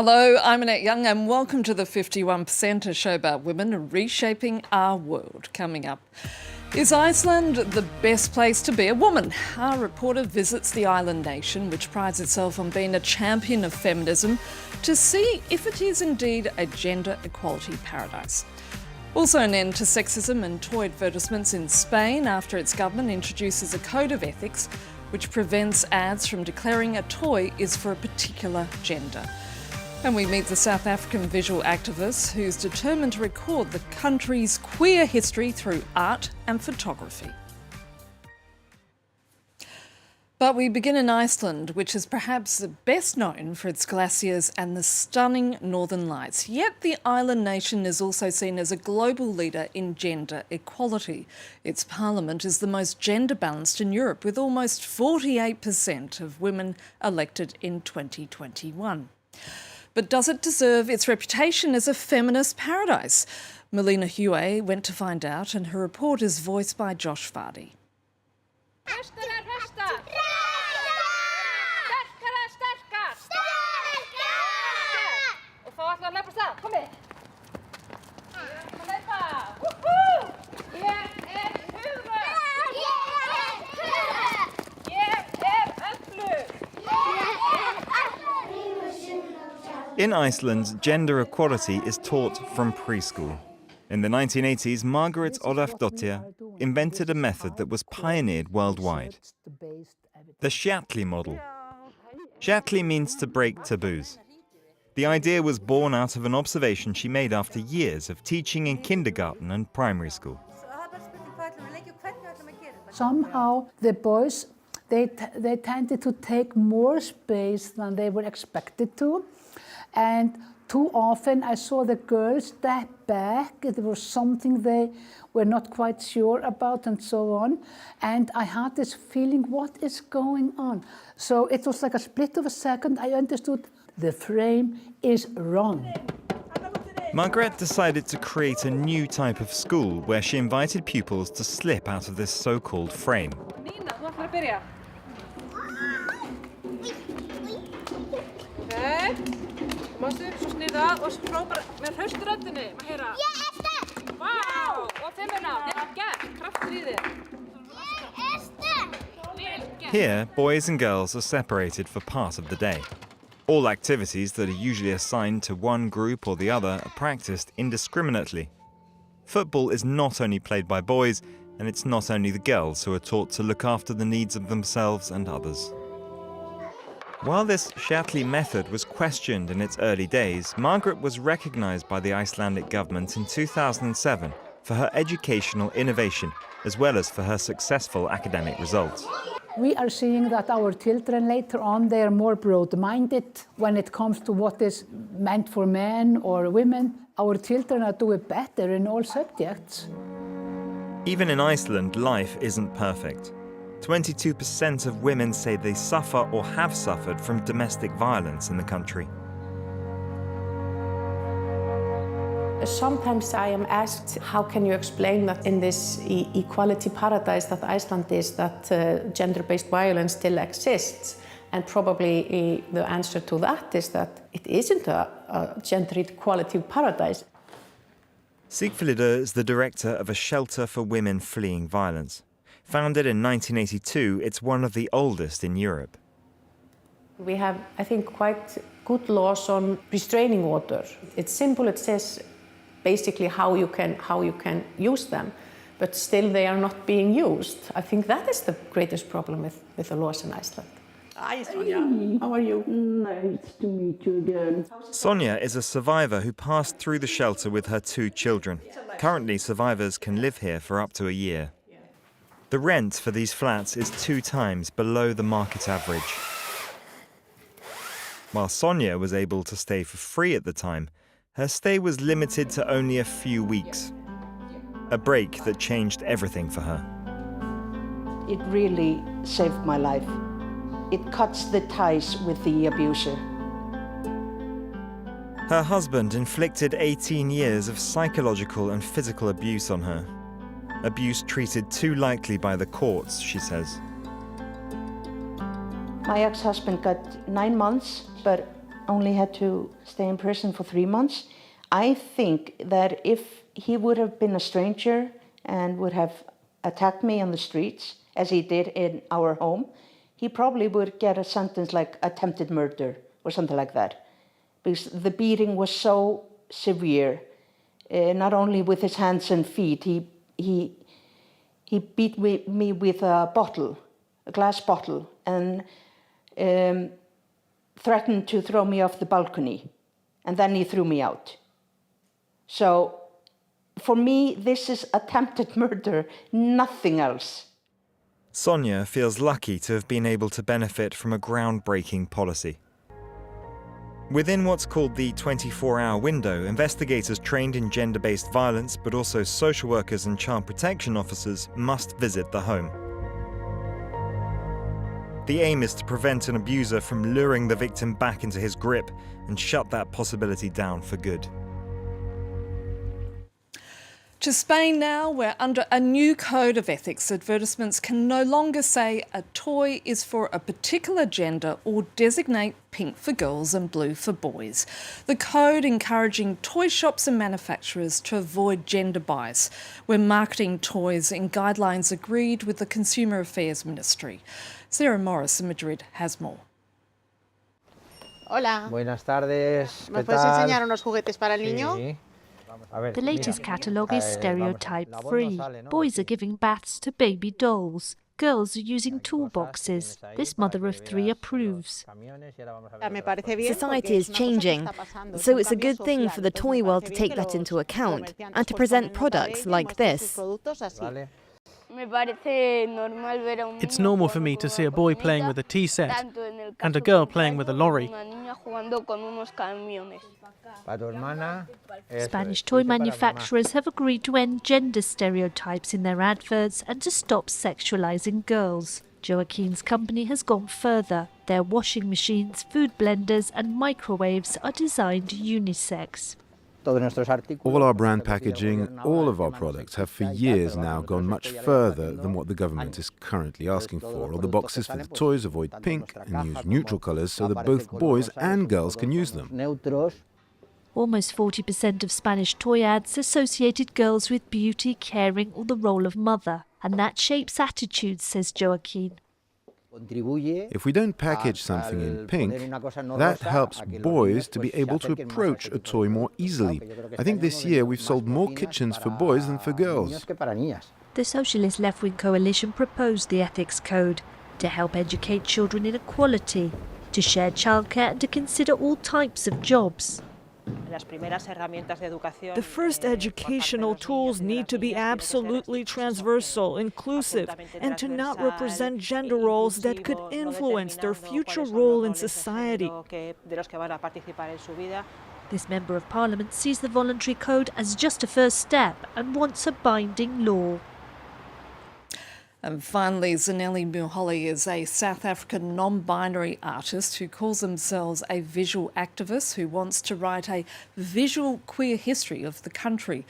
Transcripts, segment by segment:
Hello, I'm Annette Young and welcome to the 51%, a show about women reshaping our world. Coming up, is Iceland the best place to be a woman? Our reporter visits the island nation, which prides itself on being a champion of feminism, to see if it is indeed a gender equality paradise. Also an end to sexism and toy advertisements in Spain after its government introduces a code of ethics which prevents ads from declaring a toy is for a particular gender. And we meet the South African visual activist who's determined to record the country's queer history through art and photography. But we begin in Iceland, which is perhaps best known for its glaciers and the stunning northern lights. Yet the island nation is also seen as a global leader in gender equality. Its parliament is the most gender balanced in Europe, with almost 48% of women elected in 2021. But does it deserve its reputation as a feminist paradise? Melina Hue went to find out, and her report is voiced by Josh Vardy. In Iceland, gender equality is taught from preschool. In the 1980s, Margaret Ólafsdóttir invented a method that was pioneered worldwide. The Sjalli model. Sjalli means to break taboos. The idea was born out of an observation she made after years of teaching in kindergarten and primary school. Somehow the boys, they tended to take more space than they were expected to. And too often I saw the girls step back. It was something they were not quite sure about and so on. And I had this feeling, what is going on? So it was like a split of a second. I understood the frame is wrong. Margaret decided to create a new type of school where she invited pupils to slip out of this so-called frame. Here, boys and girls are separated for part of the day. All activities that are usually assigned to one group or the other are practiced indiscriminately. Football is not only played by boys, and it's not only the girls who are taught to look after the needs of themselves and others. While this Sjalli method was questioned in its early days, Margaret was recognised by the Icelandic government in 2007 for her educational innovation, as well as for her successful academic results. We are seeing that our children later on, they are more broad-minded when it comes to what is meant for men or women. Our children are doing better in all subjects. Even in Iceland, life isn't perfect. 22% of women say they suffer or have suffered from domestic violence in the country. Sometimes I am asked, how can you explain that in this equality paradise that Iceland is, that gender-based violence still exists? And probably the answer to that is that it isn't a gender equality paradise. Sigfriður is the director of a shelter for women fleeing violence. Founded in 1982, it's one of the oldest in Europe. We have, I think, quite good laws on restraining order. It's simple, it says basically how you can use them, but still they are not being used. I think that is the greatest problem with the laws in Iceland. Hi, Sonja. How are you? Nice to meet you again. Sonia is a survivor who passed through the shelter with her 2 children. Currently, survivors can live here for up to a year. The rent for these flats is 2 times below the market average. While Sonia was able to stay for free at the time, her stay was limited to only a few weeks. A break that changed everything for her. It really saved my life. It cuts the ties with the abuser. Her husband inflicted 18 years of psychological and physical abuse on her. Abuse treated too lightly by the courts, she says. My ex-husband got 9 months, but only had to stay in prison for 3 months. I think that if he would have been a stranger and would have attacked me on the streets, as he did in our home, he probably would get a sentence like attempted murder or something like that. Because the beating was so severe, not only with his hands and feet, he beat me with a bottle, a glass bottle, and threatened to throw me off the balcony. And then he threw me out. So for me, this is attempted murder, nothing else. Sonia feels lucky to have been able to benefit from a groundbreaking policy. Within what's called the 24-hour window, investigators trained in gender-based violence, but also social workers and child protection officers, must visit the home. The aim is to prevent an abuser from luring the victim back into his grip and shut that possibility down for good. To Spain now, where under a new code of ethics, advertisements can no longer say a toy is for a particular gender or designate pink for girls and blue for boys. The code encouraging toy shops and manufacturers to avoid gender bias when marketing toys in guidelines agreed with the Consumer Affairs Ministry. Sarah Morris in Madrid has more. Hola. Buenas tardes. ¿Me puedes enseñar unos juguetes para el niño? Sí. The latest catalogue is stereotype-free. Boys are giving baths to baby dolls. Girls are using toolboxes. This mother of 3 approves. Society is changing, so it's a good thing for the toy world to take that into account and to present products like this. It's normal for me to see a boy playing with a tea set and a girl playing with a lorry. Spanish toy manufacturers have agreed to end gender stereotypes in their adverts and to stop sexualizing girls. Joaquin's company has gone further. Their washing machines, food blenders and microwaves are designed unisex. All our brand packaging, all of our products have for years now gone much further than what the government is currently asking for. All the boxes for the toys avoid pink and use neutral colours so that both boys and girls can use them. Almost 40% of Spanish toy ads associated girls with beauty, caring or the role of mother. And that shapes attitudes, says Joaquin. If we don't package something in pink, that helps boys to be able to approach a toy more easily. I think this year we've sold more kitchens for boys than for girls. The socialist left-wing coalition proposed the ethics code to help educate children in equality, to share childcare and to consider all types of jobs. The first educational tools need to be absolutely transversal, inclusive, and to not represent gender roles that could influence their future role in society. This Member of Parliament sees the voluntary code as just a first step and wants a binding law. And finally, Zanele Muholi is a South African non-binary artist who calls themselves a visual activist who wants to write a visual queer history of the country.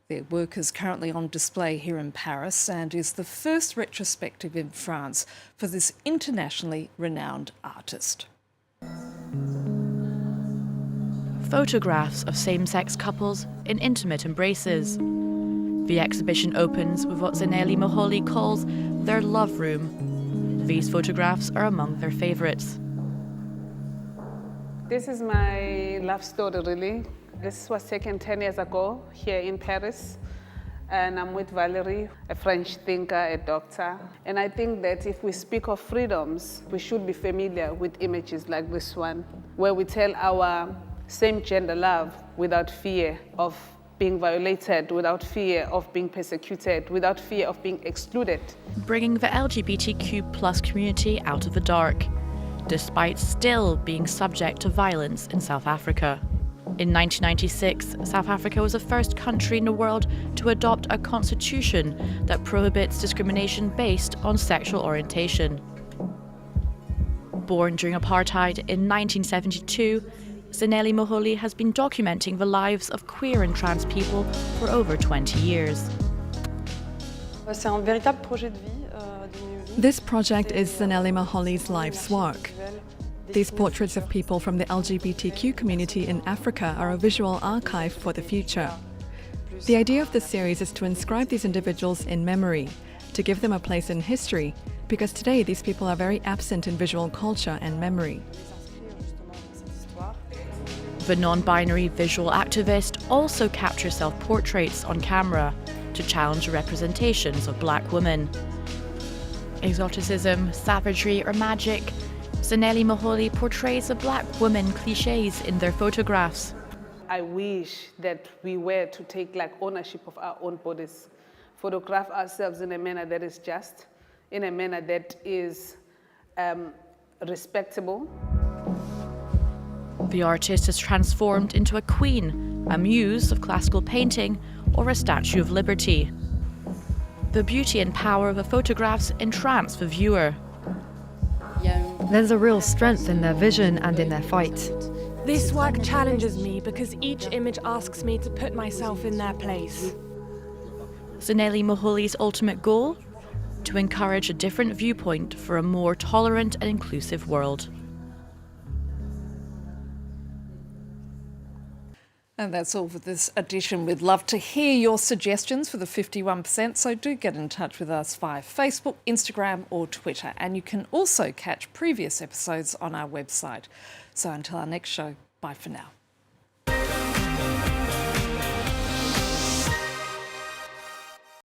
Their work is currently on display here in Paris and is the first retrospective in France for this internationally renowned artist. Photographs of same-sex couples in intimate embraces. The exhibition opens with what Zanele Muholi calls their love room. These photographs are among their favourites. This is my love story, really. This was taken 10 years ago here in Paris. And I'm with Valérie, a French thinker, a doctor. And I think that if we speak of freedoms, we should be familiar with images like this one, where we tell our same-gender love without fear of being violated, without fear of being persecuted, without fear of being excluded. Bringing the LGBTQ+ community out of the dark, despite still being subject to violence in South Africa. In 1996, South Africa was the first country in the world to adopt a constitution that prohibits discrimination based on sexual orientation. Born during apartheid in 1972, Zanele Muholi has been documenting the lives of queer and trans people for over 20 years. This project is Zanele Muholi's life's work. These portraits of people from the LGBTQ community in Africa are a visual archive for the future. The idea of this series is to inscribe these individuals in memory, to give them a place in history, because today these people are very absent in visual culture and memory. The non-binary visual activist also captures self-portraits on camera to challenge representations of black women. Exoticism, savagery or magic, Zanele Muholi portrays the black woman cliches in their photographs. I wish that we were to take ownership of our own bodies, photograph ourselves in a manner that is just, in a manner that is respectable. The artist is transformed into a queen, a muse of classical painting, or a statue of liberty. The beauty and power of the photographs entrance the viewer. There's a real strength in their vision and in their fight. This work challenges me because each image asks me to put myself in their place. Zanele Muholi's ultimate goal? To encourage a different viewpoint for a more tolerant and inclusive world. And that's all for this edition. We'd love to hear your suggestions for the 51%, so do get in touch with us via Facebook, Instagram or Twitter. And you can also catch previous episodes on our website. So until our next show, bye for now.